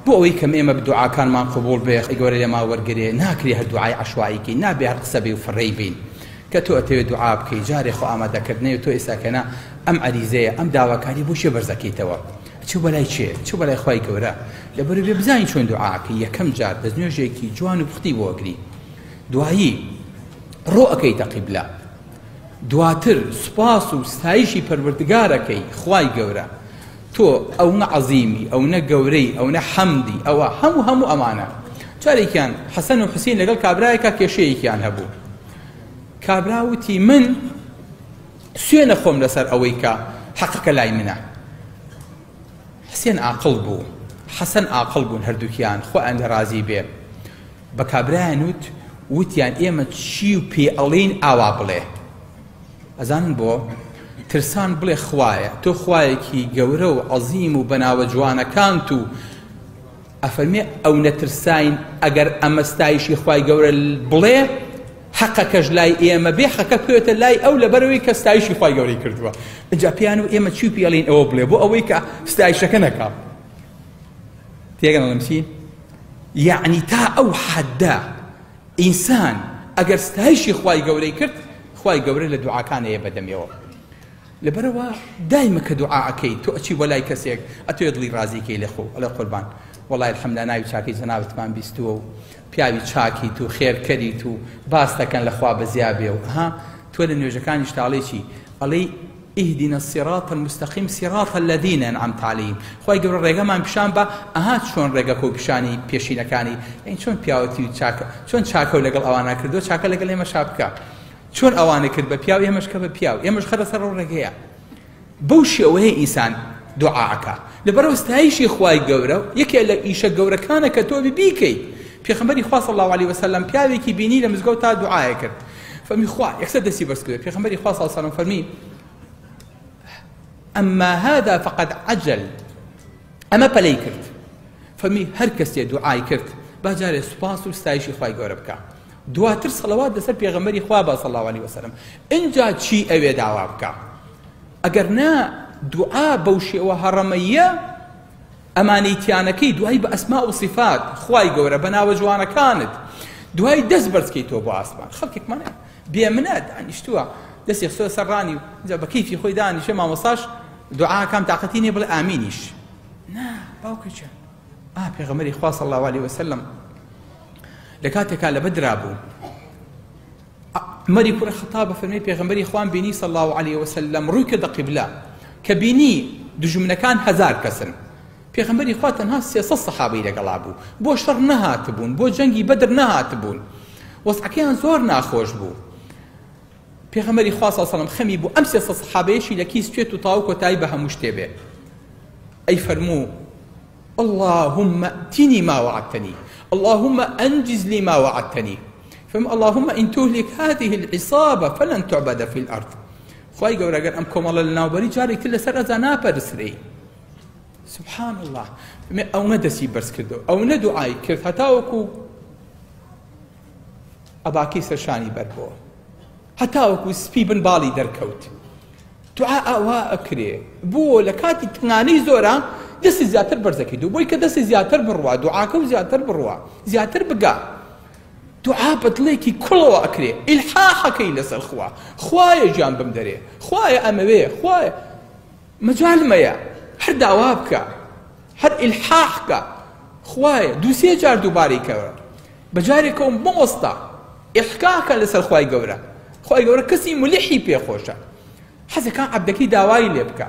بۆ ئەوەی کەم ئێمە دوعاکانمان قبول بێ گەورە لێما وەرگێ ناکرێ هەر دوعای عەشوائیکەی نابێ هەر قسە بێ و فڕێی بین کە تۆ ئەتەوێت دوعا بکەی جارێ خۆ ئامادەکردنەوە تۆ ئێستاکەنا ئەم عەریزەیە ئەم داواکاری بۆ شێ بەرزەکەیتەوە چوو بەلای چێ چوو بەلای خوای گەورە لەبەرەوەی بێ بزانین چۆن دوعاکەی یەکەم جار دەستنوێژێکی جوان و پوختی بۆ ئەگری دوایی ڕۆ ئەکەیتە قیبلە دواتر سوپاس و ستایشی پەروەردگارەکەی خوای گەورە تۆ ئەوە عەزیمی ئەوە گەورەی ئەوە حەمدی ئەوە هەموو ئەمانە جارێکیان حەسەن و حوسین لەگەڵ کابرایەکە کێشەیەکیان هەبوو کابرا وتی من سوێنە خۆم لەسەر ئەوەی کە حەقەکە لای منە حوسێن عاقڵ بوو حەسەن عاقڵ بوون هەردووکیان خۆیان لە رازی بێ بە کابرایان وتیان ئێمە چی و پێ ئەڵێین ئاوا بڵێ ئەزانن بۆ ترسان بڵێ خوایە تۆ خوایەکی گەورە و عەزیم و بەناوە جوانەکانت و ئەفەرمێ ئەو نەترساین ئەگەر ئەمە ستایشی خوای گەورە بڵێ حەقەکەش لای ئێمە بێ حەقەکە بکەوێتە لای ئەو لەبەرەوەی کە ستایشی خوای گەورەی کردووە اینجا پێیان و ئێمە چی و پێ ئەڵێین ئەوە بڵێ بۆ ئەوەی کە ستایشەکە نەکا تێگەن ئەڵێم یعنی تا ئەو حەددا ئینسان ئەگەر ستایشی خوای گەورەی کرد خوای گەورە لە دوعاکانەیە بەدەمێەوە لەبەرەوە دایمە کە دوعاەکەی تۆ ئەچی وەلای کەسێک ئەتوێ دڵی ڕازیکەی لە خۆ ئەڵێ قوربان وەڵای الحەمدە ناوی چاکەی جەنابەتمان بیستووە و پیاوی چاکیت و خێرکەریت و باس دەکەن لەخوا بەزیا بێ و ها تۆ لە نوێژەکانیش تاڵێکی ئەڵێی اهدنا الصراط المستقيم صراط الذين أنعمت عليهم خوای گەورە ڕێگەمان پیشان بە ئەها چۆن ڕێگەکە و پیشانی پێشینەکانی یعنی چۆن پیاوەتی و چاکە چۆن چاکە و لەگەڵ ئەوانە کردو چاکە لەگەڵ ئێمەش بکە چۆن ئەوانە کرد بە پیاو ئێمەش کە بە پیاو ئێمەش خەرە سەر ڕێو ڕێگەیە بەو شێوەیە ئینسان دوعاکە لەبەرەوە ستایشی خوای گەورە یەکێ لە ئیشە گەورەکانە کە تۆ بیکەی پێغەمبەری خوا صلی الله علیه وسلم پیاوێکی بینی لە مزگەوت تا دوعای کرد فەرمی خوا یەکسەر دەستی بەرز کرد پێغەمبەری خوا صلی الله علیه وسلم فەرمی أما هذا فقد عجل أما پەلەی کرد فەرمی هەر کەسێ دوعای کرد با جارێ سوپاس و ستایشی خوای گەورە بکە دواتر سەڵەوات لەسەر پێغەمبەری خوا بە صلی الله علیه وسلم اینجا چی ئەوێ داوا بکە ئەگەر نا دوعا بەو شێوە هەڕەمەیە ئەمانەی تیانەکەی دوای بە ئەسما و صفات خوای گەورە بەناوە جوانەکانت دوای دەست بەرزکەیتەوە بۆ ئاسمان خەڵکێکمانە بێمنەت دانیشتووە دەستی خستۆ سەرڕانی و بە کەیفی خۆی دانیشێ مامۆستاش دوعاکەم تاقەتی نییە بڵێ ئامینیش نا باوکەچە پێغەمبەری خوا صلی الله علیه وسلم لە کاتێکا لە بەدرا بوو عومەری کوڕی خەتاب فەرمێ پێغەمبەری خوان بینی صلی الله علیه وسلم ڕووی کردە قیبلە کە بینی دژمنەکان 1000 کەسن پێغەمبەری خوا تەنها 300 سەحابەی لەگەڵا بوو بۆ شەڕ نەهاتبوون بۆ جەنگی بەدر نەهاتبوون وەزعەکەیان زۆر ناخۆش بوو پێغەمبەری خوا صلی الله علیه وسلم خەمی بوو ئەم 300 سەحابەیەشی لە کیس توێت و تاو کۆتایی بە هەموو شتێ بێ ئەی فەرموو اللهم ائتني ما وعدتني اللهم أنجز لي ما وعدتني اللهم إن تهلك هذه العصابة فلن تعبد في الأرض خوای گەورە ئەگەر ئەم کۆمەڵە لەناوبەری جارێک تر لەسەر ئەزا ناپەرسرێ سبحان الله ئەو نەدەسی بەرز کردو ئەو نەدوعای کرد هەتاوەکو ئەباکەی سەرشانی بەربەوە هەتاوەکو سپی بن باڵی دەرکەوت دوعا ئەوا ئەکرێ بۆ لە کاتی تنگانەی زۆرە دەستی زیاتر بەرزەکەیت و بۆی کە دەستی زیاتر بڕوا دوعاکە و زیاتر بڕوا زیاتر بگا دوعا بە دڵێکی کوڵەوە ئەکرێ ئیلحاحەکەی لەسەر خوا خوایە گیان بم دەرێ خوایە ئەمەوێ خوایە مەجالمەیە هەر داوا بکە هەر ئیلحاح بکە خوایە دووسێ جار دووبارەی کەوە بەجارێکەوە مۆستا ئیحکاکە لەسەر خوای گەورە خوای گەورە کەسی ملیحی پێخۆشە حەزەکان عەبدەکەی داوای لێ بکە